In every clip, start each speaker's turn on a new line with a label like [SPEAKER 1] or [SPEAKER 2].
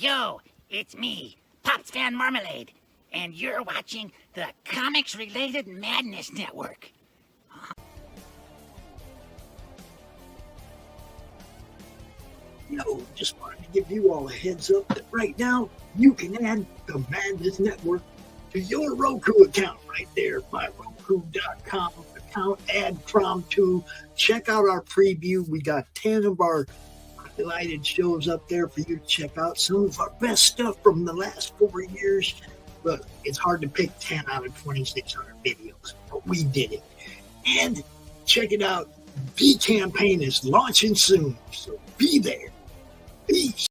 [SPEAKER 1] Yo, it's me, Pops Van Marmalade, and you're watching the Comics-Related Madness Network.
[SPEAKER 2] Yo, just wanted to give you all a heads up that right now you can add the Madness Network to your Roku account right there. MyRoku.com account, add Crom 2. Check out our preview. We got 10 of our highlighted shows up there for you to check out. Some of our best stuff from the last 4 years. Look, it's hard to pick 10 out of 2,600 videos, but we did it. And check it out. The campaign is launching soon, so be there. Peace.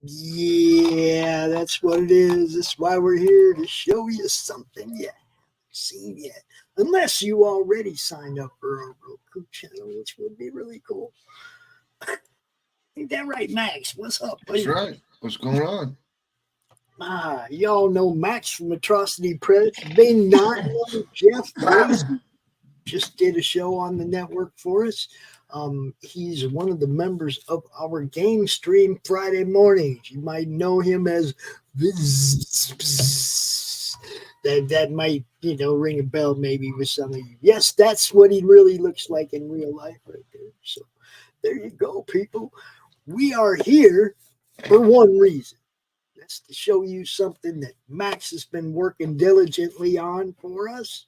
[SPEAKER 2] Yeah, that's what it is. That's why we're here, to show you something you haven't seen yet. Unless you already signed up for our Roku channel, which would be really cool. Ain't that right, Max? What's up, buddy?
[SPEAKER 3] That's right. What's going on?
[SPEAKER 2] Y'all know Max from Atrocity Press. They not know Jeff Crazy. Just did a show on the network for us. He's one of the members of our game stream Friday mornings. You might know him as that might, ring a bell maybe with some of you. Yes, that's what he really looks like in real life right there. So there you go, people. We are here for one reason. That's to show you something that Max has been working diligently on for us.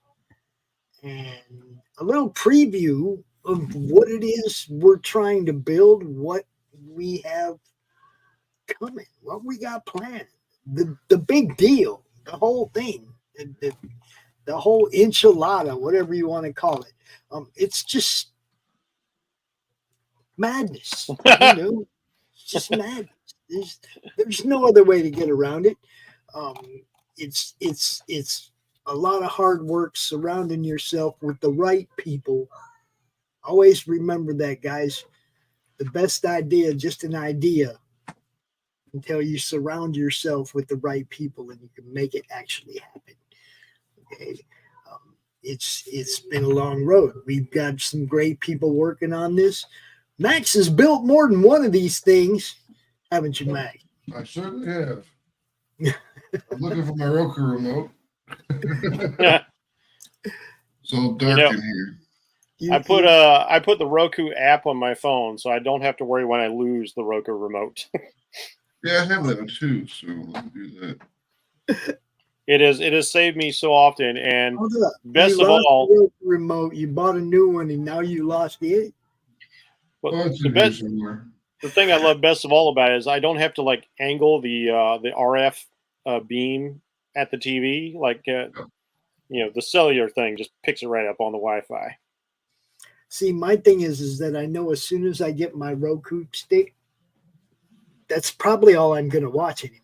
[SPEAKER 2] And a little preview of what it is we're trying to build, what we have coming, what we got planned, the big deal, the whole thing, the whole enchilada, whatever you want to call it. It's just madness, it's just madness. There's no other way to get around it. It's a lot of hard work surrounding yourself with the right people. Always remember that, guys. The best idea, just an idea. until you surround yourself with the right people and you can make it actually happen. Okay. It's been a long road. We've got some great people working on this. Max has built more than one of these things, haven't you, Max?
[SPEAKER 3] I certainly have. I'm looking for my Roku remote. It's all dark in here.
[SPEAKER 4] I put the Roku app on my phone, so I don't have to worry when I lose the Roku remote.
[SPEAKER 3] Yeah, I have that one too, so let me do that.
[SPEAKER 4] It has saved me so often, and best
[SPEAKER 2] you
[SPEAKER 4] of all,
[SPEAKER 2] the remote. You bought a new one, and now you lost it.
[SPEAKER 4] Well, the thing I love best of all about it is I don't have to like angle the RF beam at the TV. Like the cellular thing just picks it right up on the Wi-Fi.
[SPEAKER 2] See, my thing is that I know as soon as I get my Roku stick, that's probably all I'm going to watch anymore.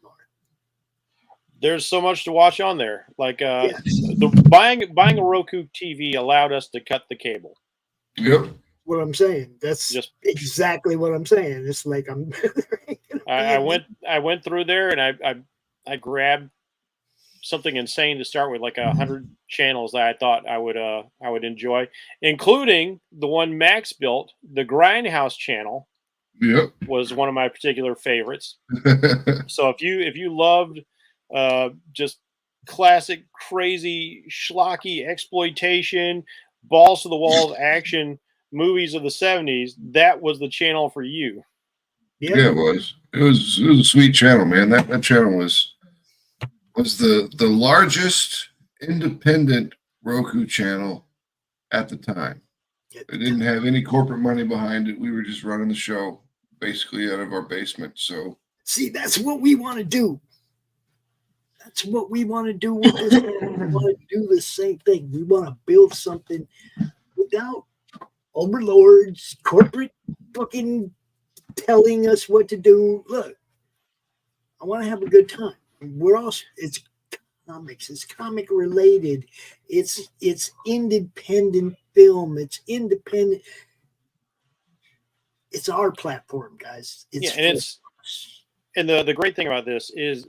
[SPEAKER 4] There's so much to watch on there. Like buying a Roku TV allowed us to cut the cable.
[SPEAKER 3] Yep.
[SPEAKER 2] What I'm saying. That's just exactly what I'm saying. It's like
[SPEAKER 4] I went through there and I grabbed something insane to start with, like 100 channels that I thought I would enjoy, including the one Max built, the Grindhouse channel.
[SPEAKER 3] Yep.
[SPEAKER 4] Was one of my particular favorites. So if you loved just classic, crazy, schlocky exploitation, balls to the walls action movies of the 70s, that was the channel for you.
[SPEAKER 3] Yeah, it was. It was a sweet channel, man. That channel was the largest independent Roku channel at the time. It didn't have any corporate money behind it. We were just running the show basically out of our basement. So
[SPEAKER 2] see, that's what we want to do. That's what we want to do with this. We want to do the same thing. We want to build something without overlords, corporate fucking telling us what to do. Look, I want to have a good time. It's comics. It's comic related. It's independent film. It's independent. It's our platform, guys.
[SPEAKER 4] And the great thing about this is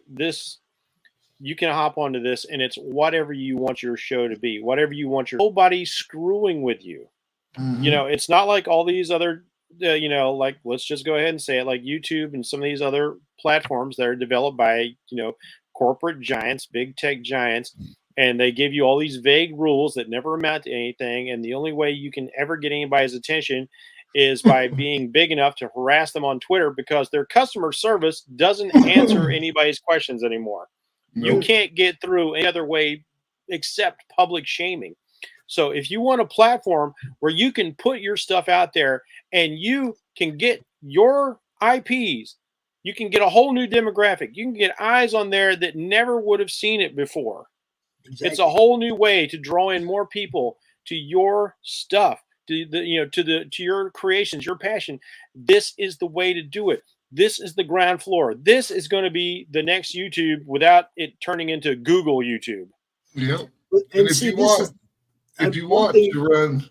[SPEAKER 4] you can hop onto this and it's whatever you want your show to be, whatever you want nobody's screwing with you. Mm-hmm. It's not like all these other, like, let's just go ahead and say it, like YouTube and some of these other platforms that are developed by, corporate giants, big tech giants, and they give you all these vague rules that never amount to anything. And the only way you can ever get anybody's attention is by being big enough to harass them on Twitter, because their customer service doesn't answer anybody's questions anymore. Nope. You can't get through any other way except public shaming. So if you want a platform where you can put your stuff out there and you can get your IPs, you can get a whole new demographic. You can get eyes on there that never would have seen it before. Exactly. It's a whole new way to draw in more people to your stuff, to your creations, your passion. This is the way to do it. This is the ground floor. This is going to be the next YouTube without it turning into Google YouTube.
[SPEAKER 3] Yeah. And if you want to run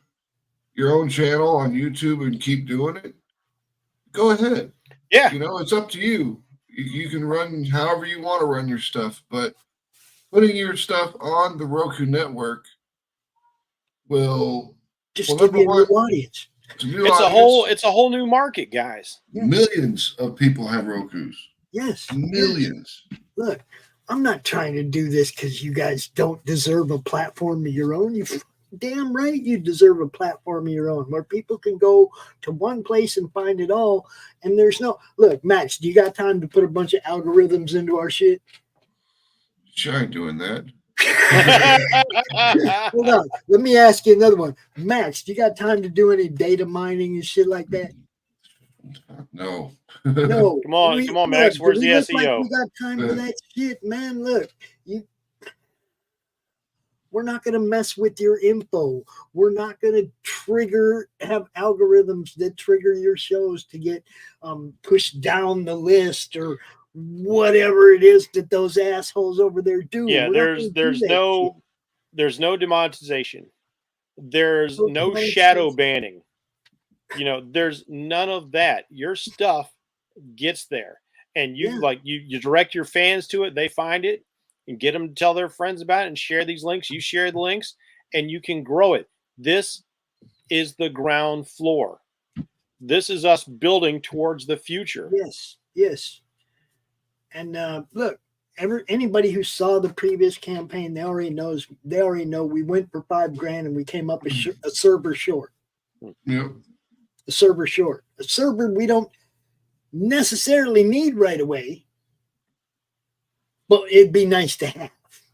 [SPEAKER 3] your own channel on YouTube and keep doing it, go ahead.
[SPEAKER 4] Yeah.
[SPEAKER 3] It's up to you. You can run however you want to run your stuff, but putting your stuff on the Roku network will
[SPEAKER 2] just give you a new audience.
[SPEAKER 4] It's a whole new market, guys.
[SPEAKER 3] Millions of people have Rokus.
[SPEAKER 2] Yes.
[SPEAKER 3] Millions.
[SPEAKER 2] Look, I'm not trying to do this because you guys don't deserve a platform of your own. You damn right you deserve a platform of your own where people can go to one place and find it all. And there's no look, Max, do you got time to put a bunch of algorithms into our shit?
[SPEAKER 3] Sure, I ain't doing that.
[SPEAKER 2] Hold on. Let me ask you another one. Max, do you got time to do any data mining and shit like that?
[SPEAKER 3] No.
[SPEAKER 2] No.
[SPEAKER 4] Come on, Max. Where's the SEO?
[SPEAKER 2] Like we got time for that shit, man. Look, we're not going to mess with your info. We're not going to have algorithms that trigger your shows to get pushed down the list or whatever it is that those assholes over there do.
[SPEAKER 4] Yeah, there's no demonetization. There's no shadow banning. There's none of that. Your stuff gets there. and you
[SPEAKER 2] Yeah.
[SPEAKER 4] like you direct your fans to it. They find it and get them to tell their friends about it and share these links. You share the links, and you can grow it. This is the ground floor. This is us building towards the future.
[SPEAKER 2] Yes, yes. And look, anybody who saw the previous campaign, they already know we went for $5,000 and we came up a server short.
[SPEAKER 3] Yep.
[SPEAKER 2] A server short. A server we don't necessarily need right away, but it'd be nice to have.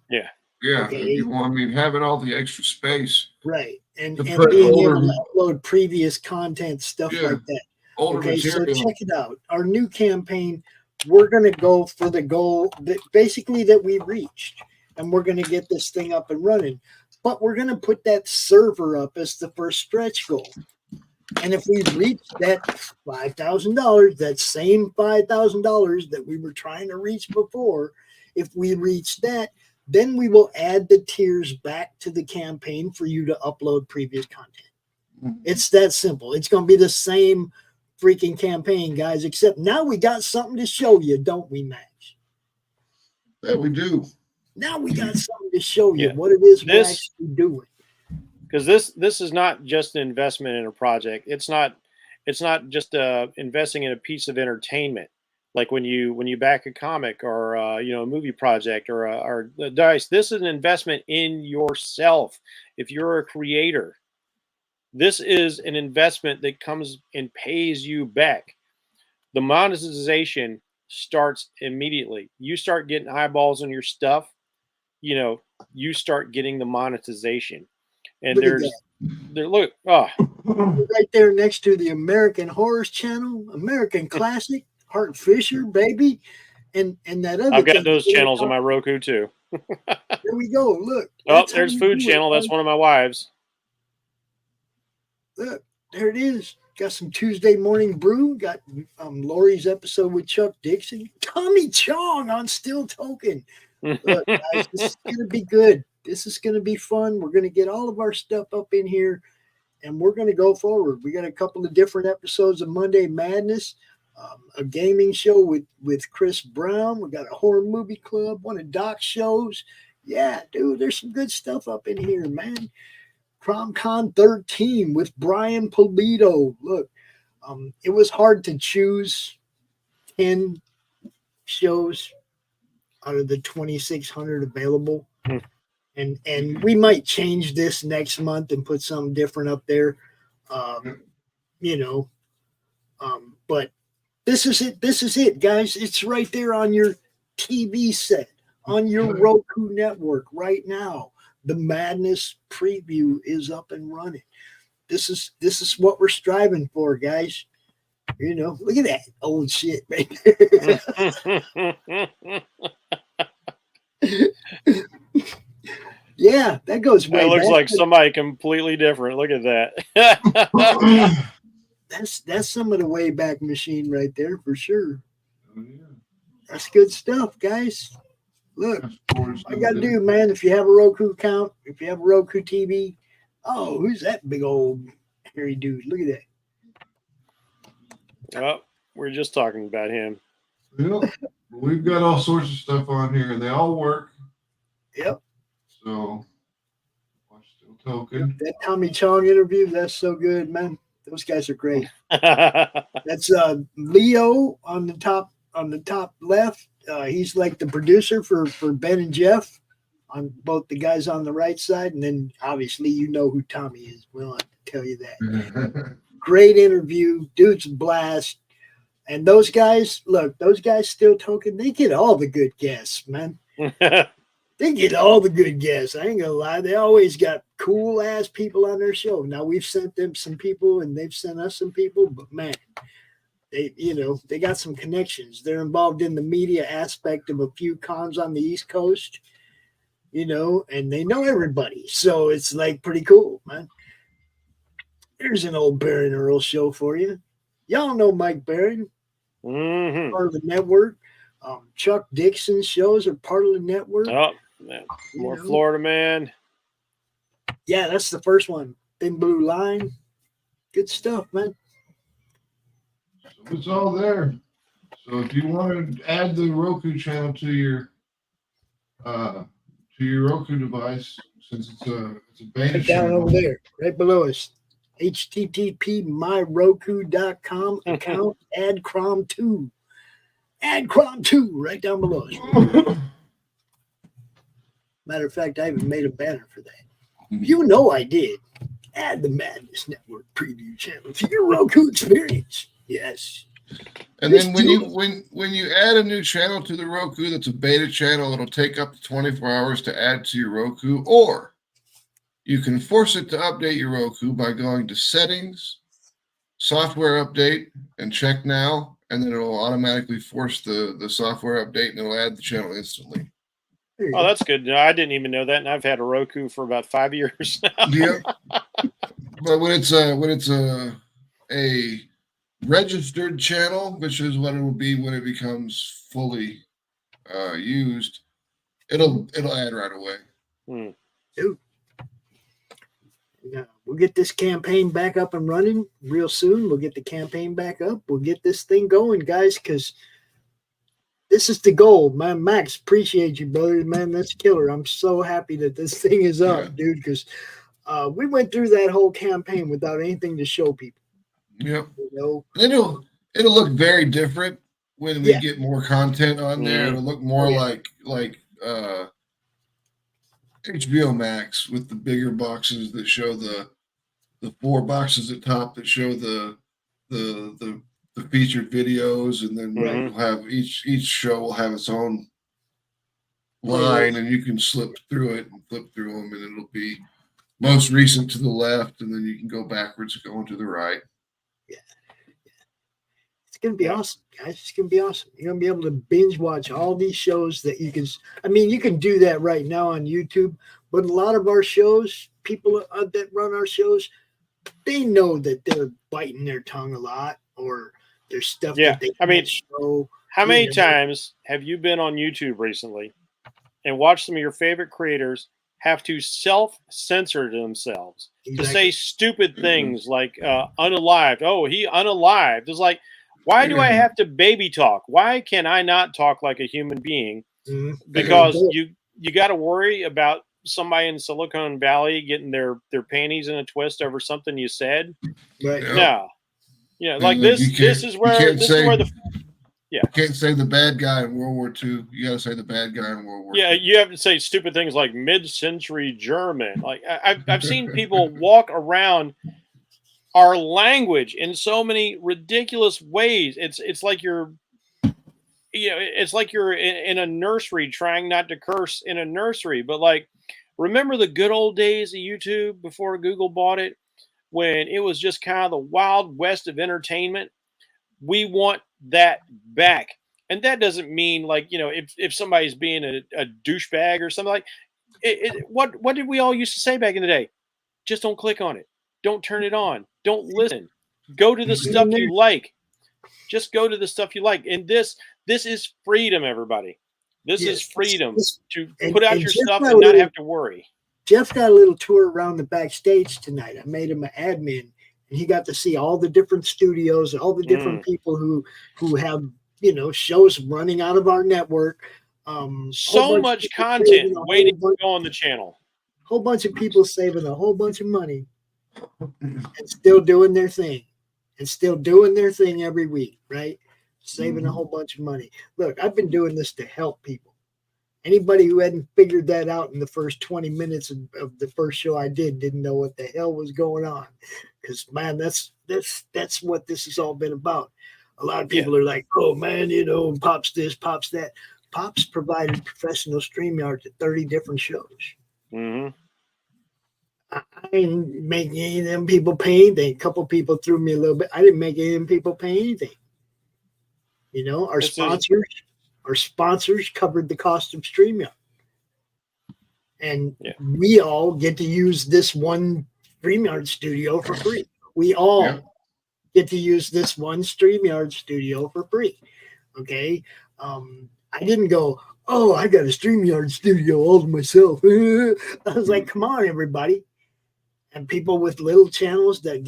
[SPEAKER 4] Yeah.
[SPEAKER 3] Yeah.
[SPEAKER 2] Okay.
[SPEAKER 3] You want, I mean, having all the extra space.
[SPEAKER 2] Right. And
[SPEAKER 3] To
[SPEAKER 2] being
[SPEAKER 3] put
[SPEAKER 2] able
[SPEAKER 3] older-
[SPEAKER 2] to upload previous content, stuff
[SPEAKER 3] Yeah.
[SPEAKER 2] like that.
[SPEAKER 3] Older
[SPEAKER 2] Okay, so
[SPEAKER 3] material.
[SPEAKER 2] check it out. Our new campaign, we're going to go for the goal that basically that we reached, and we're going to get this thing up and running. But we're going to put that server up as the first stretch goal. And if we reach that $5,000, that same $5,000 that we were trying to reach before, if we reach that, then we will add the tiers back to the campaign for you to upload previous content. It's that simple. It's going to be the same freaking campaign, guys, except now we got something to show you, don't we, Max?
[SPEAKER 3] That we do.
[SPEAKER 2] Now we got something to show you
[SPEAKER 4] Yeah.
[SPEAKER 2] what it is we're
[SPEAKER 4] This-
[SPEAKER 2] actually doing.
[SPEAKER 4] Because this is not just an investment in a project. It's not just investing in a piece of entertainment. Like when you back a comic or a movie project or the dice. This is an investment in yourself. If you're a creator, this is an investment that comes and pays you back. The monetization starts immediately. You start getting eyeballs on your stuff, you start getting the monetization. And
[SPEAKER 2] Look at right there next to the American Horror Channel, American Classic, Hart Fisher, baby, and that other.
[SPEAKER 4] I've got
[SPEAKER 2] thing.
[SPEAKER 4] those channels on my Roku too.
[SPEAKER 2] There we go. Look.
[SPEAKER 4] Oh,
[SPEAKER 2] That's how
[SPEAKER 4] there's
[SPEAKER 2] you
[SPEAKER 4] Food
[SPEAKER 2] do it,
[SPEAKER 4] Channel. That's
[SPEAKER 2] man.
[SPEAKER 4] one of my wives.
[SPEAKER 2] Look, there it is. Got some Tuesday morning brew. Got Laurie's episode with Chuck Dixon. Tommy Chong on Still Token. Look, guys, this is going to be good. This is going to be fun. We're going to get all of our stuff up in here, and we're going to go forward. We got a couple of different episodes of Monday Madness, a gaming show with Chris Brown. We got a horror movie club, one of Doc's shows. Yeah, dude, there's some good stuff up in here, man. CromCon 13 with Brian Polito. Look, it was hard to choose 10 shows out of the 2,600 available. And we might change this next month and put something different up there. But this is it. This is it, guys. It's right there on your TV set, on your Roku network right now. The Madness preview is up and running. This is what we're striving for, guys. Look at that old shit right there. Yeah, that goes way
[SPEAKER 4] It looks
[SPEAKER 2] back.
[SPEAKER 4] like somebody completely different. Look at that.
[SPEAKER 2] That's some of the way back machine right there for sure. That's good stuff, guys. Look, all you gotta do, man, if you have a Roku account, if you have a Roku TV, oh, who's that big old hairy dude? Look at that.
[SPEAKER 4] Oh, we're just talking about him.
[SPEAKER 3] Yep. We've got all sorts of stuff on here, and they all work.
[SPEAKER 2] Yep.
[SPEAKER 3] So, watch Still Token.
[SPEAKER 2] That Tommy Chong interview, that's so good, man. Those guys are great. That's Leo on the top left. He's like the producer for Ben and Jeff, on both the guys on the right side, and then obviously you know who Tommy is. We don't have to tell you that. Great interview, dude's a blast. And those guys, look, those guys Still Token, they get all the good guests, man. They get all the good guests. I ain't gonna lie. They always got cool ass people on their show. Now we've sent them some people and they've sent us some people, but man, they got some connections. They're involved in the media aspect of a few cons on the East Coast, and they know everybody. So it's like pretty cool, man. There's an old Baron Earl show for you. Y'all know Mike Baron, part of the network. Chuck Dixon's shows are part of the network.
[SPEAKER 4] Oh, more Florida man.
[SPEAKER 2] Yeah, that's the first one. Thin Blue Line. Good stuff, man.
[SPEAKER 3] It's all there. So if you want to add the Roku channel to your Roku device, since it's a beta
[SPEAKER 2] Right down
[SPEAKER 3] channel.
[SPEAKER 2] over there, right below us. http://myroku.com account add Crom 2. Add Crom 2 right down below us. Matter of fact, I even made a banner for that. You know I did. Add the Madness Network preview channel to your Roku experience. Yes.
[SPEAKER 3] And then when you add a new channel to the Roku that's a beta channel, it'll take up to 24 hours to add to your Roku, or you can force it to update your Roku by going to Settings, Software Update, and Check Now, and then it'll automatically force the software update, and it'll add the channel instantly.
[SPEAKER 4] Oh, that's good. No, I didn't even know that, and I've had a Roku for about 5 years now.
[SPEAKER 3] Yep. But when it's a registered channel, which is what it will be when it becomes fully used, it'll add right away.
[SPEAKER 2] Dude. Yeah, we'll get this campaign back up and running real soon. We'll get the campaign back up. We'll get this thing going, guys, because this is the goal. Man, Max, appreciate you, brother. Man, that's killer. I'm so happy that this thing is up, dude, because we went through that whole campaign without anything to show people.
[SPEAKER 3] Yep.
[SPEAKER 2] You know?
[SPEAKER 3] It'll look very different when we get more content on there. It'll look more like HBO Max with the bigger boxes that show the 4 boxes at top that show the featured videos, and then we'll have each show will have its own line, and you can slip through it and flip through them, and it'll be most recent to the left, and then you can go backwards going to the right.
[SPEAKER 2] Yeah. It's going to be awesome, guys. It's going to be awesome. You're going to be able to binge watch all these shows that you can. I mean, you can do that right now on YouTube, but a lot of our shows, people that run our shows, they know that they're biting their tongue a lot, or there's stuff that they can't show.
[SPEAKER 4] How many times have you been on YouTube recently and watched some of your favorite creators have to self-censor themselves to say stupid things like unalived? Oh, he unalived. It's like, why do I have to baby talk? Why can I not talk like a human being? Because you got to worry about somebody in Silicon Valley getting their panties in a twist over something you said.
[SPEAKER 2] Right.
[SPEAKER 4] No. Yeah, like this is where the
[SPEAKER 3] you can't say the bad guy in World War II. You got to say the bad guy in World War II.
[SPEAKER 4] Yeah, you have to say stupid things like mid-century German. Like I've seen people walk around our language in so many ridiculous ways. It's like you're it's like you're in a nursery trying not to curse in a nursery. But like, remember the good old days of YouTube before Google bought it, when it was just kind of the wild west of entertainment? We want that back. And that doesn't mean like, if somebody's being a douchebag or something like what did we all used to say back in the day? Just don't click on it. Don't turn it on. Don't listen. Go to the stuff you like. Just go to the stuff you like. And this is freedom, everybody. This is freedom to put out your stuff and not have to worry.
[SPEAKER 2] Jeff got a little tour around the backstage tonight. I made him an admin, and he got to see all the different studios, all the different people who have shows running out of our network.
[SPEAKER 4] So much content waiting to go on the channel.
[SPEAKER 2] Whole bunch of people saving a whole bunch of money and still doing their thing, every week, right? Saving a whole bunch of money. Look, I've been doing this to help people. Anybody who hadn't figured that out in the first 20 minutes of the first show I didn't know what the hell was going on. Because, man, that's what this has all been about. A lot of people are like, oh, man, Pops this, Pops that. Pops provided professional StreamYard to 30 different shows. I didn't make any of them people pay anything. A couple people threw me a little bit. I didn't make any of them people pay anything. Our sponsors covered the cost of StreamYard. And we all get to use this one StreamYard studio for free. We all get to use this one StreamYard studio for free. Okay. I didn't go, oh, I got a StreamYard studio all to myself. I was like, come on, everybody. and people with little channels that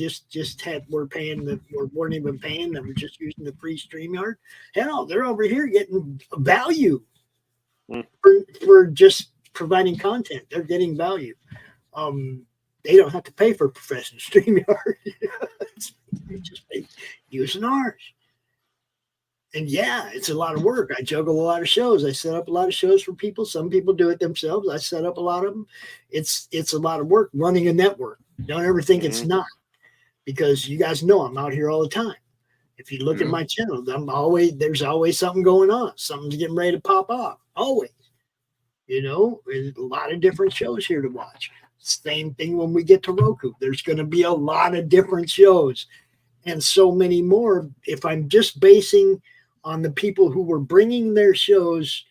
[SPEAKER 2] weren't even paying, that were just using the free StreamYard. Hell, they're over here getting value for just providing content. They're getting value. They don't have to pay for professional StreamYard. They just pay using ours. And yeah, it's a lot of work. I juggle a lot of shows. I set up a lot of shows for people. Some people do it themselves. I set up a lot of them. It's a lot of work running a network. Don't ever think it's not, because you guys know I'm out here all the time. If you look at my channel, there's always something going on. Something's getting ready to pop off. Always. You know, there's a lot of different shows here to watch. Same thing when we get to Roku. There's going to be a lot of different shows and so many more. If I'm just basing on the people who were bringing their shows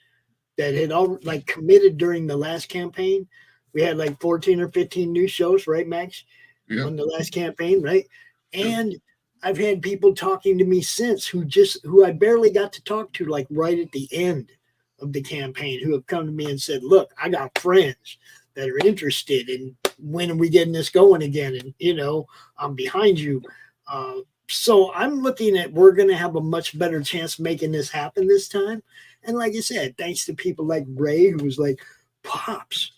[SPEAKER 2] that had all like committed during the last campaign, we had like 14 or 15 new shows, right, Max?
[SPEAKER 3] Yeah.
[SPEAKER 2] On the last campaign, right? And I've had people talking to me since who I barely got to talk to, like right at the end of the campaign, who have come to me and said, look, I got friends that are interested in when are we getting this going again? And, you know, I'm behind you. So I'm looking at, we're going to have a much better chance making this happen this time. And like I said, thanks to people like Ray, who was like, Pops,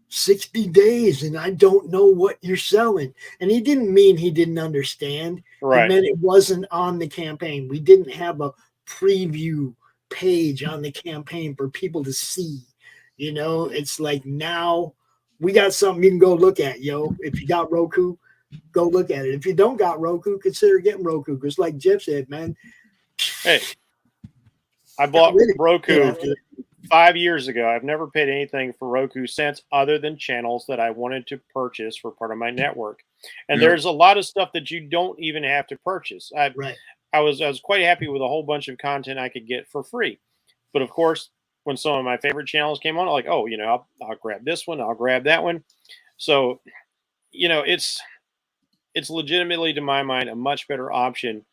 [SPEAKER 2] 60 days and I don't know what you're selling. And he didn't mean he didn't understand.
[SPEAKER 4] Right.
[SPEAKER 2] He meant it wasn't on the campaign. We didn't have a preview page on the campaign for people to see. You know, it's like now we got something you can go look at, yo. If you got Roku, go look at it. If you don't got Roku, consider getting Roku. Because like Jeff said, man.
[SPEAKER 4] Hey, I bought Roku 5 years ago. I've never paid anything for Roku since, other than channels that I wanted to purchase for part of my network. And there's a lot of stuff that you don't even have to purchase. I was quite happy with a whole bunch of content I could get for free. But of course, when some of my favorite channels came on, I'm like, oh, you know, I'll grab this one, I'll grab that one. So, you know, it's legitimately, to my mind, a much better option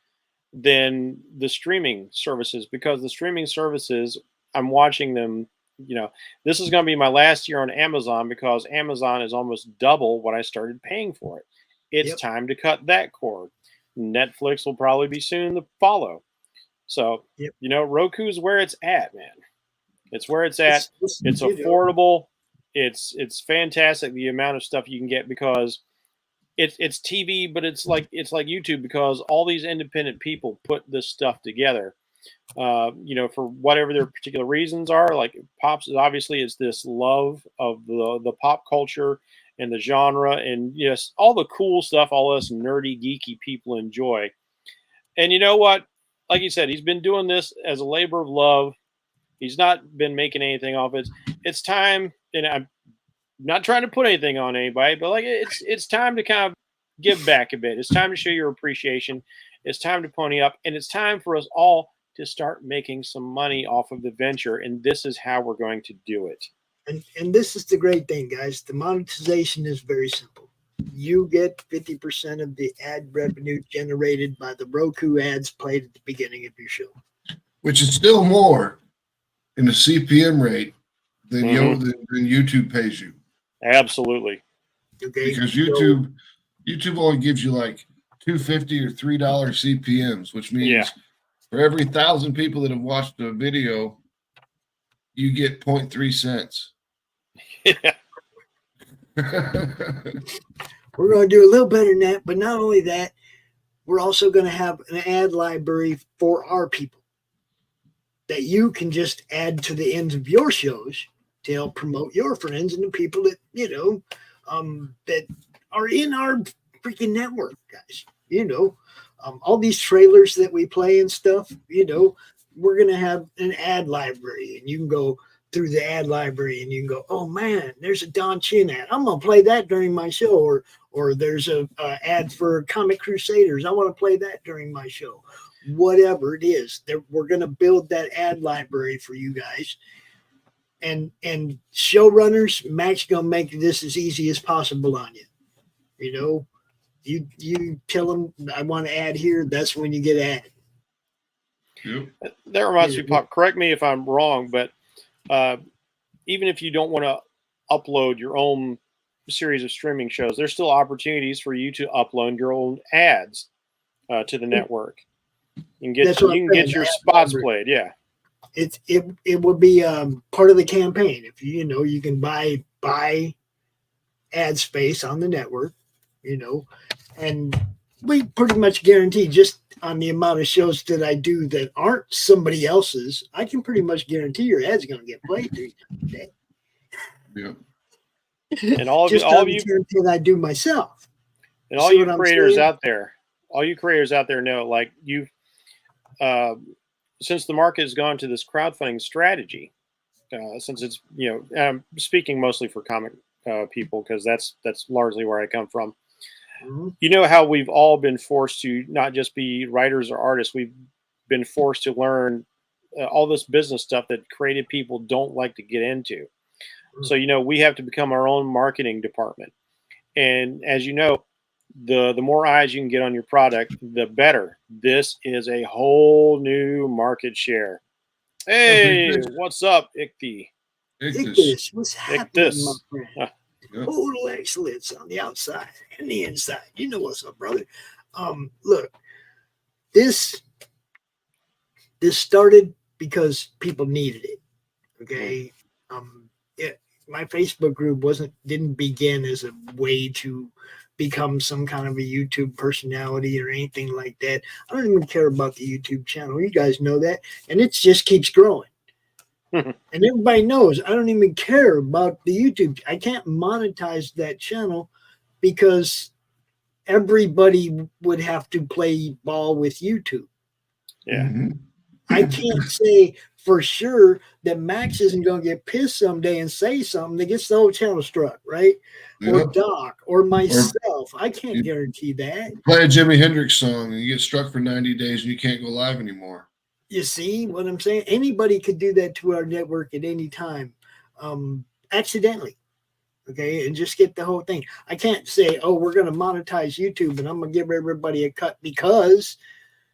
[SPEAKER 4] than the streaming services, because the streaming services, I'm watching them, you know, this is going to be my last year on Amazon, because Amazon is almost double what I started paying for it. It's time to cut that cord. Netflix will probably be soon to follow. So, you know, Roku's where it's at, man. It's where it's at. It's affordable. It's fantastic, the amount of stuff you can get, because it's TV, but it's like YouTube, because all these independent people put this stuff together. You know, for whatever their particular reasons are. Like Pops, obviously, it's this love of the pop culture and the genre, and yes, all the cool stuff all us nerdy, geeky people enjoy. And you know what? Like you said, he's been doing this as a labor of love. He's not been making anything off it. It's time, and I'm not trying to put anything on anybody, but like it's time to kind of give back a bit. It's time to show your appreciation. It's time to pony up, and it's time for us all to start making some money off of the venture. And this is how we're going to do it.
[SPEAKER 2] And this is the great thing, guys. The monetization is very simple. You get 50% of the ad revenue generated by the Roku ads played at the beginning of your show,
[SPEAKER 3] which is still more in the CPM rate than YouTube pays you.
[SPEAKER 4] Absolutely.
[SPEAKER 2] Okay.
[SPEAKER 3] Because YouTube only gives you like $2.50 or $3 CPMs, which means for every 1,000 people that have watched a video, you get 0.3 cents.
[SPEAKER 4] Yeah.
[SPEAKER 2] We're going to do a little better than that, but not only that, we're also going to have an ad library for our people that you can just add to the ends of your shows to help promote your friends and the people that, you know, that are in our freaking network, guys. You know, all these trailers that we play and stuff, you know, we're going to have an ad library, and you can go through the ad library and you can go, oh man, there's a Don Chin ad. I'm going to play that during my show. Or there's a ad for Comic Crusaders. I want to play that during my show. Whatever it is, we're going to build that ad library for you guys. And showrunners, Mac's going to make this as easy as possible on you. You know, you tell them, I want to add here. That's when you get added.
[SPEAKER 3] Yep.
[SPEAKER 4] That reminds me, Pop, correct me if I'm wrong, but even if you don't want to upload your own series of streaming shows, there's still opportunities for you to upload your own ads to the network and get
[SPEAKER 2] That's what
[SPEAKER 4] you
[SPEAKER 2] I'm
[SPEAKER 4] can
[SPEAKER 2] saying.
[SPEAKER 4] get your
[SPEAKER 2] I have
[SPEAKER 4] spots
[SPEAKER 2] leverage.
[SPEAKER 4] played. Yeah.
[SPEAKER 2] It would be part of the campaign. If you can buy ad space on the network, and we pretty much guarantee just on the amount of shows that I do that aren't somebody else's, I can pretty much guarantee your ad's going to get played 3 times a day.
[SPEAKER 3] Yeah.
[SPEAKER 4] And all of
[SPEAKER 2] Just
[SPEAKER 4] all
[SPEAKER 2] on
[SPEAKER 4] of
[SPEAKER 2] the
[SPEAKER 4] you
[SPEAKER 2] content I do myself.
[SPEAKER 4] and all
[SPEAKER 2] See
[SPEAKER 4] you
[SPEAKER 2] what I'm
[SPEAKER 4] creators
[SPEAKER 2] saying?
[SPEAKER 4] out there, know, like since the market has gone to this crowdfunding strategy, since it's I'm speaking mostly for comic people because that's largely where I come from.
[SPEAKER 2] Mhm.
[SPEAKER 4] You know how we've all been forced to not just be writers or artists. We've been forced to learn all this business stuff that creative people don't like to get into. So we have to become our own marketing department. And as you know, the more eyes you can get on your product, the better. This is a whole new market share. Hey, what's up, Ichthy?
[SPEAKER 2] Ictus, what's happening, my
[SPEAKER 4] Ichthus.
[SPEAKER 2] friend?
[SPEAKER 3] Yep.
[SPEAKER 2] Total excellence on the outside and the inside. You know what's up, brother. Look, this started because people needed it. Okay. My Facebook group didn't begin as a way to become some kind of a YouTube personality or anything like that. I don't even care about the YouTube channel. You guys know that. And it just keeps growing. And everybody knows I don't even care about the YouTube. I can't monetize that channel because everybody would have to play ball with YouTube.
[SPEAKER 4] Yeah.
[SPEAKER 3] Mm-hmm.
[SPEAKER 2] I can't say for sure that Max isn't going to get pissed someday and say something that gets the whole channel struck, right?
[SPEAKER 3] Yep.
[SPEAKER 2] Or Doc or myself. I can't guarantee that.
[SPEAKER 3] Play a Jimi Hendrix song and you get struck for 90 days and you can't go live anymore.
[SPEAKER 2] You see what I'm saying? Anybody could do that to our network at any time, accidentally. Okay, and just get the whole thing. I can't say, oh, we're going to monetize YouTube and I'm going to give everybody a cut because.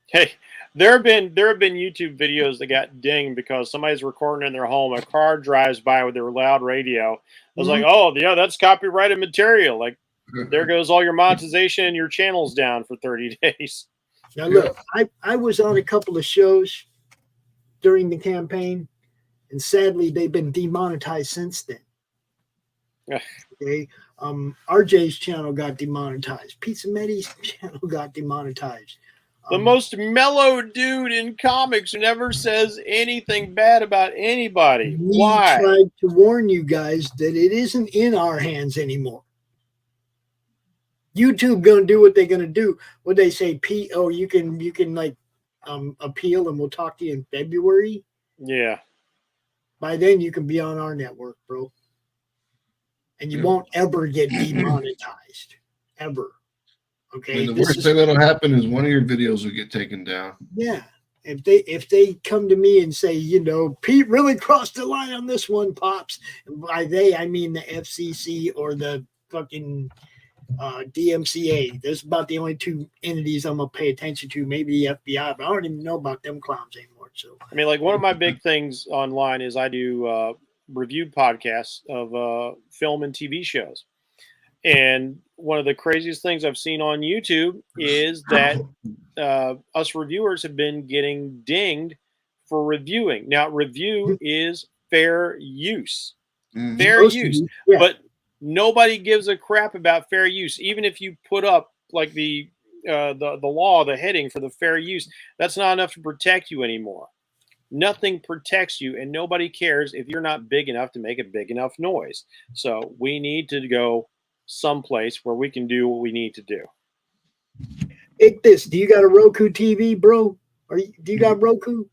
[SPEAKER 4] Hey, there have been YouTube videos that got dinged because somebody's recording in their home. A car drives by with their loud radio. I was like, oh, yeah, that's copyrighted material. Like, there goes all your monetization and your channel's down for 30 days.
[SPEAKER 2] Now, look, I was on a couple of shows during the campaign, and sadly, they've been demonetized since then. Okay. RJ's channel got demonetized. Pizza Medi's channel got demonetized.
[SPEAKER 4] The most mellow dude in comics who never says anything bad about anybody. Why?
[SPEAKER 2] We tried to warn you guys that it isn't in our hands anymore. YouTube gonna do what they're gonna do. What they say, you can like appeal, and we'll talk to you in February.
[SPEAKER 4] Yeah.
[SPEAKER 2] By then, you can be on our network, bro, and you won't ever get demonetized, ever. Okay.
[SPEAKER 3] And the worst thing that'll happen is one of your videos will get taken down.
[SPEAKER 2] Yeah. If they come to me and say, Pete really crossed the line on this one, Pops, and by they I mean the FCC or the fucking DMCA. That's about the only two entities I'm gonna pay attention to. Maybe the FBI, but I don't even know about them clowns anymore. So
[SPEAKER 4] I mean, like one of my big things online is I do review podcasts of film and TV shows. And one of the craziest things I've seen on YouTube is that us reviewers have been getting dinged for reviewing. Now, review is fair use.
[SPEAKER 3] Mm-hmm.
[SPEAKER 4] Fair use. Yeah. But nobody gives a crap about fair use. Even if you put up like the law, the heading for the fair use, that's not enough to protect you anymore. Nothing protects you, and nobody cares if you're not big enough to make a big enough noise. So we need to go someplace where we can do what we need to do.
[SPEAKER 2] Do you got a Roku TV, bro? Do you got Roku?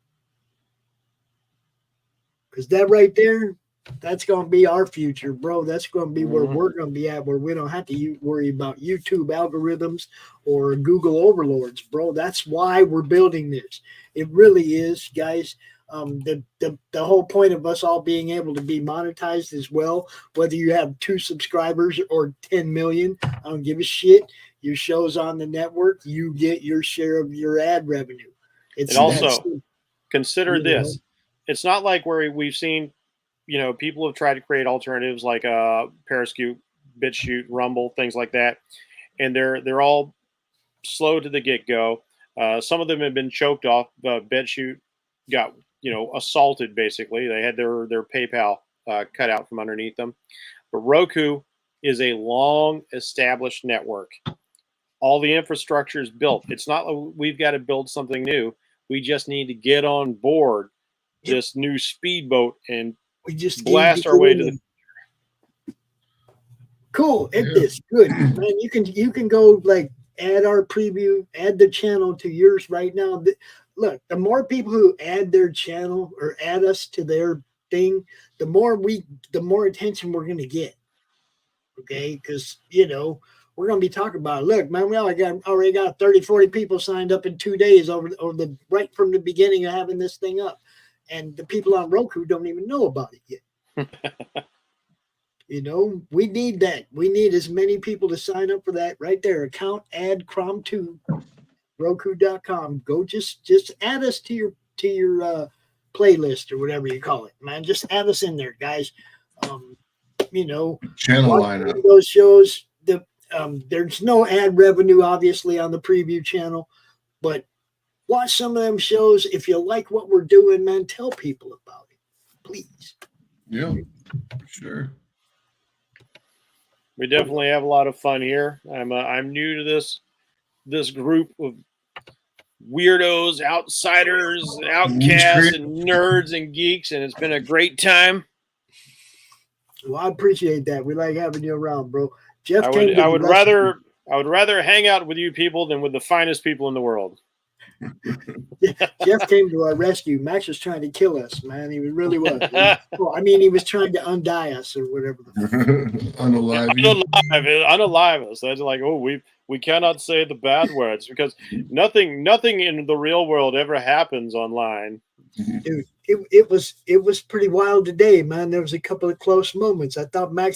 [SPEAKER 2] Because that right there, that's going to be our future, bro. That's going to be where we're going to be at, where we don't have to worry about YouTube algorithms or Google overlords, bro. That's why we're building this. It really is, guys. The whole point of us all being able to be monetized as well, whether you have 2 subscribers or 10 million, I don't give a shit. Your show's on the network, you get your share of your ad revenue.
[SPEAKER 4] And also consider this. It's not like where we've seen, people have tried to create alternatives like Periscope BitChute, Rumble, things like that, and they're all slow to the get-go. Some of them have been choked off. BitChute got assaulted basically. They had their PayPal cut out from underneath them. But Roku is a long established network. All the infrastructure is built. It's not like we've got to build something new. We just need to get on board this new speedboat and
[SPEAKER 2] we just
[SPEAKER 4] blast our way to the
[SPEAKER 2] cool. This good, man. You can go like add our preview, add the channel to yours right now. Look, the more people who add their channel or add us to their thing, the more attention we're gonna get. Okay, because we're gonna be talking about, look, man, we already got 30, 40 people signed up in 2 days over the right from the beginning of having this thing up. And the people on Roku don't even know about it yet. We need that. We need as many people to sign up for that right there. Account add Crom2 Roku.com. Go just add us to your playlist or whatever you call it, man. Just add us in there, guys.
[SPEAKER 3] Channel lineup.
[SPEAKER 2] Those shows. There's no ad revenue, obviously, on the preview channel, but watch some of them shows. If you like what we're doing, man, tell people about it, please.
[SPEAKER 3] Yeah, sure.
[SPEAKER 4] We definitely have a lot of fun here. I'm new to this group of weirdos, outsiders, outcasts, and nerds and geeks, and it's been a great time.
[SPEAKER 2] Well, I appreciate that. We like having you around, bro. Jeff,
[SPEAKER 4] I would rather hang out with you people than with the finest people in the world.
[SPEAKER 2] Jeff came to our rescue. Max was trying to kill us, man. He really was. He was trying to undie us or whatever.
[SPEAKER 4] Unalive us. That's like, we cannot say the bad words because nothing in the real world ever happens online.
[SPEAKER 2] Dude, it was pretty wild today, man. There was a couple of close moments. I thought I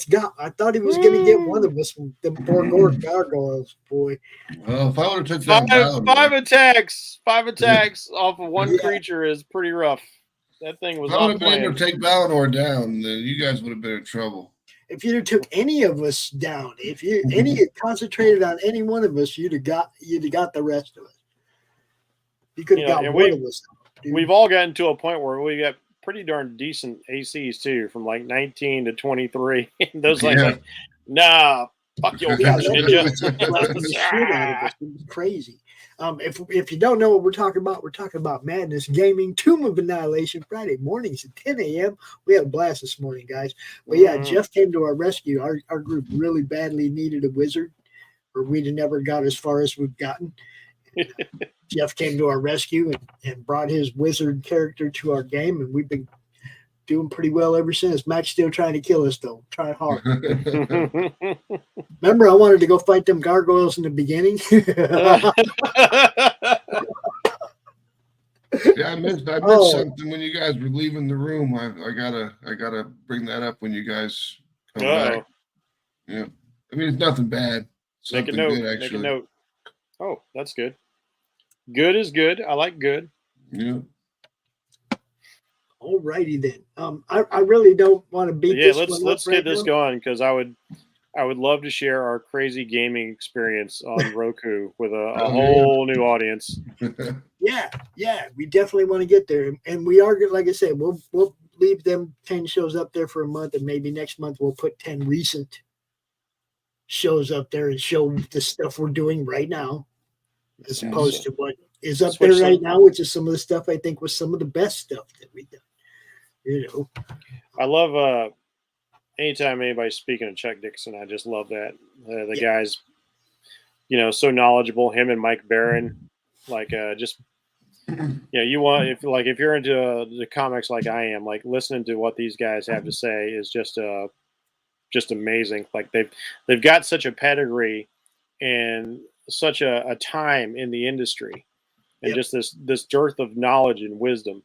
[SPEAKER 2] thought he was going to get one of us from the poor gargoyles, boy.
[SPEAKER 3] Well, if I would have took that
[SPEAKER 4] five attacks off of one creature is pretty rough. That thing was.
[SPEAKER 3] If I would have been able to take Balnor down, then you guys would have been in trouble.
[SPEAKER 2] If you'd have took any of us down, if you concentrated on any one of us, you'd have got the rest of us. You could have got one of us. Dude.
[SPEAKER 4] We've all gotten to a point where we got pretty darn decent ACs too, from like 19 to 23. Those like, nah, fuck your ninja.
[SPEAKER 2] It's crazy. If you don't know what we're talking about Madness Gaming, Tomb of Annihilation, Friday mornings at 10 a.m. We had a blast this morning, guys. But yeah, Jeff came to our rescue. Our group really badly needed a wizard, or we'd have never got as far as we've gotten. Jeff came to our rescue and brought his wizard character to our game, and we've been doing pretty well ever since. Matt's still trying to kill us, though. Try hard. Remember, I wanted to go fight them gargoyles in the beginning.
[SPEAKER 3] Yeah, I missed something when you guys were leaving the room. I gotta bring that up when you guys come back. Yeah, I mean, it's nothing bad.
[SPEAKER 4] Make a note. Good, actually. Make a note. Oh, that's good. Good is good. I like good.
[SPEAKER 3] Yeah.
[SPEAKER 2] All righty then. I really don't want to beat this.
[SPEAKER 4] Let's get this going, because I would love to share our crazy gaming experience on Roku with a whole new audience.
[SPEAKER 2] Yeah, we definitely want to get there, and we are, like I said, we'll leave them 10 shows up there for a month, and maybe next month we'll put 10 recent shows up there and show the stuff we're doing right now, as opposed to what is up there right now, which is some of the stuff I think was some of the best stuff that we've done. I
[SPEAKER 4] love anytime anybody's speaking of Chuck Dixon, I just love that. The guy's, so knowledgeable. Him and Mike Barron, you want, if you're into the comics like I am, like listening to what these guys have to say is just amazing. Like they've got such a pedigree and such a time in the industry, and just this dearth of knowledge and wisdom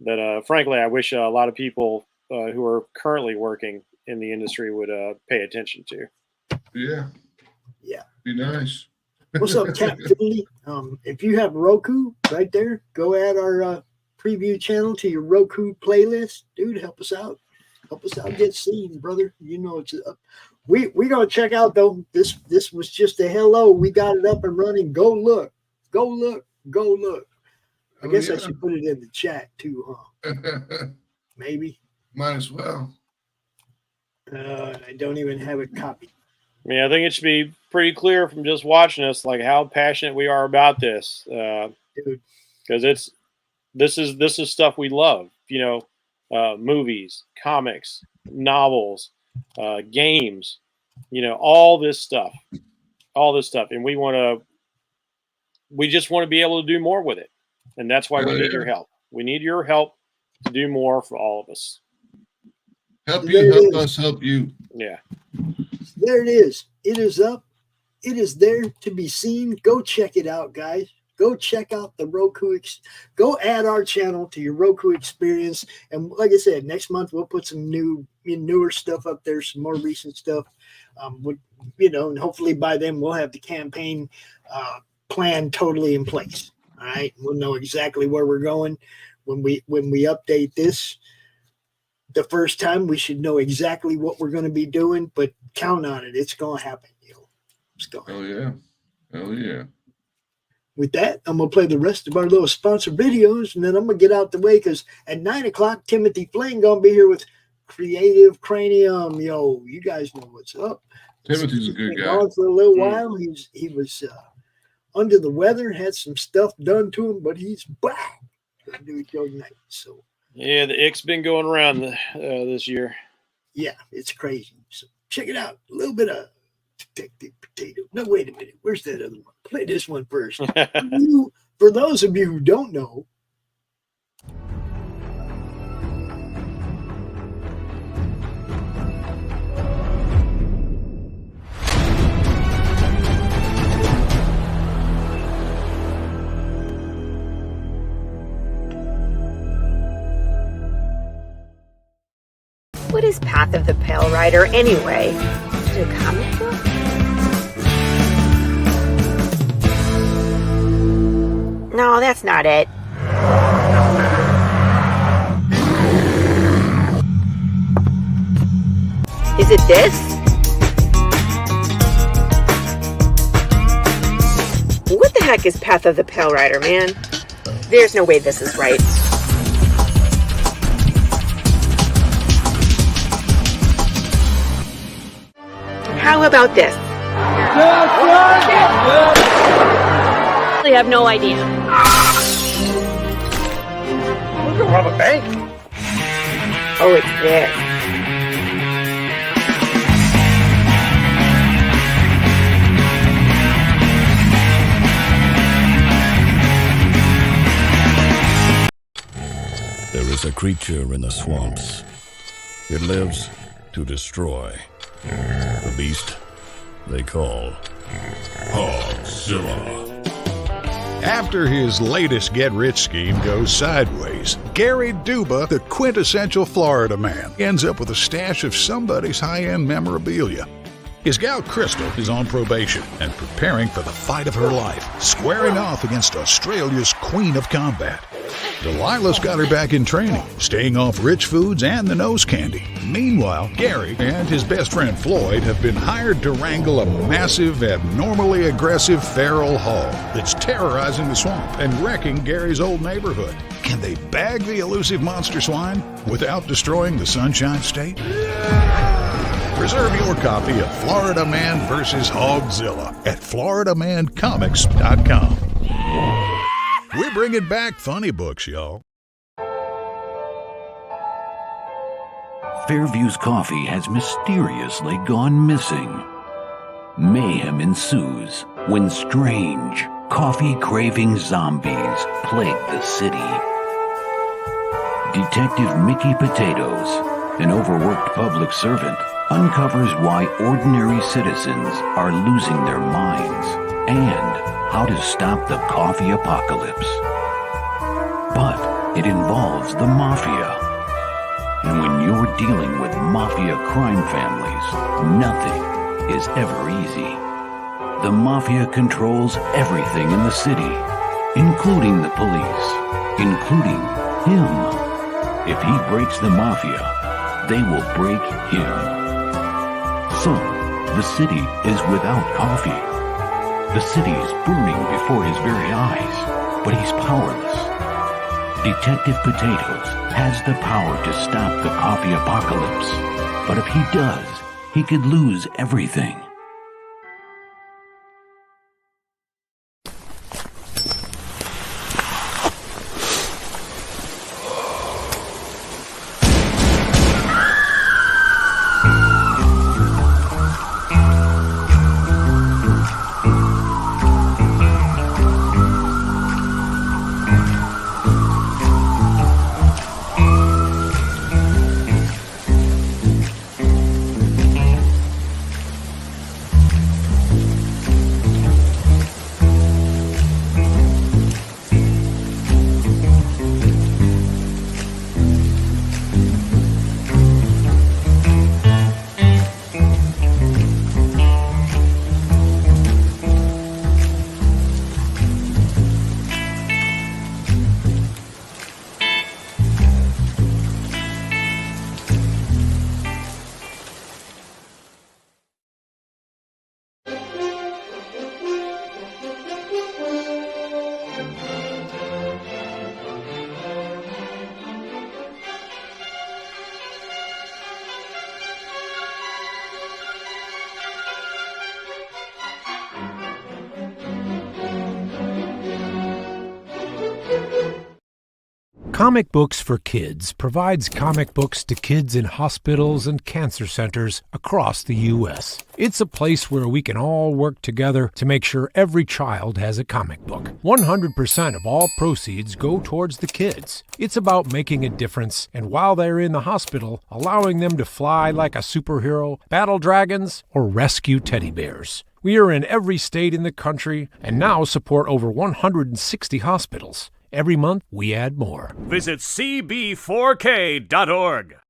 [SPEAKER 4] that frankly I wish a lot of people who are currently working in the industry would pay attention to.
[SPEAKER 2] Yeah,
[SPEAKER 3] be nice.
[SPEAKER 2] What's up, Cat Finley? If you have Roku right there, go add our preview channel to your Roku playlist, dude. Help us out. Help us out, get seen, brother. You know it's up. We gonna check out though. This was just a hello. We got it up and running. Go look. Go look. Go look. I guess I should put it in the chat too, huh? Maybe.
[SPEAKER 3] Might as well.
[SPEAKER 2] I don't even have it copied.
[SPEAKER 4] I mean, I think it should be pretty clear from just watching us, like how passionate we are about this,
[SPEAKER 2] Dude.
[SPEAKER 4] because this is stuff we love. You know, movies, comics, novels, games. You know, all this stuff, and we just want to be able to do more with it, and that's why we need your help. We need your help to do more for all of us.
[SPEAKER 3] Help you, help us, help you.
[SPEAKER 4] Yeah.
[SPEAKER 2] There it is. It is up. It is there to be seen. Go check it out, guys. Go check out the Roku. Go add our channel to your Roku experience. And like I said, next month we'll put some newer stuff up there, some more recent stuff. And hopefully by then we'll have the campaign plan totally in place. All right, we'll know exactly where we're going when we update this. The first time we should know exactly what we're going to be doing, but count on it. It's going to happen. It's going to happen.
[SPEAKER 3] Oh, yeah.
[SPEAKER 2] With that, I'm going to play the rest of our little sponsor videos, and then I'm going to get out the way because at 9 o'clock, Timothy Fling going to be here with Creative Cranium. Yo, you guys know what's up.
[SPEAKER 3] Timothy's a good guy.
[SPEAKER 2] Gone for a little while. He was under the weather, had some stuff done to him, but he's back. Gonna do a show tonight. So
[SPEAKER 4] Yeah, the ick's been going around this year.
[SPEAKER 2] yeah, it's crazy. So check it out. A little bit of Detective Potato. No, wait a minute. Where's that other one? Play this one first. For those of you who don't know,
[SPEAKER 5] What is Path of the Pale Rider anyway? Is it a comic book? No, that's not it. Is it this? What the heck is Path of the Pale Rider, man? There's no way this is right. How about this? I have no idea.
[SPEAKER 4] We're gonna rob a bank.
[SPEAKER 5] Oh, it's this.
[SPEAKER 6] There is a creature in the swamps. It lives to destroy. The beast they call Hogzilla.
[SPEAKER 7] After his latest get-rich scheme goes sideways, Gary Duba, the quintessential Florida man, ends up with a stash of somebody's high-end memorabilia. His gal Crystal is on probation and preparing for the fight of her life, squaring off against Australia's Queen of Combat. Delilah's got her back in training, staying off rich foods and the nose candy. Meanwhile, Gary and his best friend Floyd have been hired to wrangle a massive, abnormally aggressive feral hog that's terrorizing the swamp and wrecking Gary's old neighborhood. Can they bag the elusive monster swine without destroying the Sunshine State? Reserve your copy of Florida Man vs. Hogzilla at FloridaManComics.com. We're bringing back funny books, y'all.
[SPEAKER 8] Fairview's coffee has mysteriously gone missing. Mayhem ensues when strange, coffee-craving zombies plague the city. Detective Mickey Potatoes, an overworked public servant, uncovers why ordinary citizens are losing their minds and how to stop the coffee apocalypse. But it involves the mafia. And when you're dealing with mafia crime families, nothing is ever easy. The mafia controls everything in the city, including the police, including him. If he breaks the mafia, they will break him. So, the city is without coffee. The city is burning before his very eyes, but he's powerless. Detective Potatoes has the power to stop the coffee apocalypse, but if he does, he could lose everything.
[SPEAKER 9] Comic Books for Kids provides comic books to kids in hospitals and cancer centers across the U.S. It's a place where we can all work together to make sure every child has a comic book. 100% of all proceeds go towards the kids. It's about making a difference, and while they're in the hospital, allowing them to fly like a superhero, battle dragons, or rescue teddy bears. We are in every state in the country and now support over 160 hospitals. Every month, we add more.
[SPEAKER 10] Visit cb4k.org.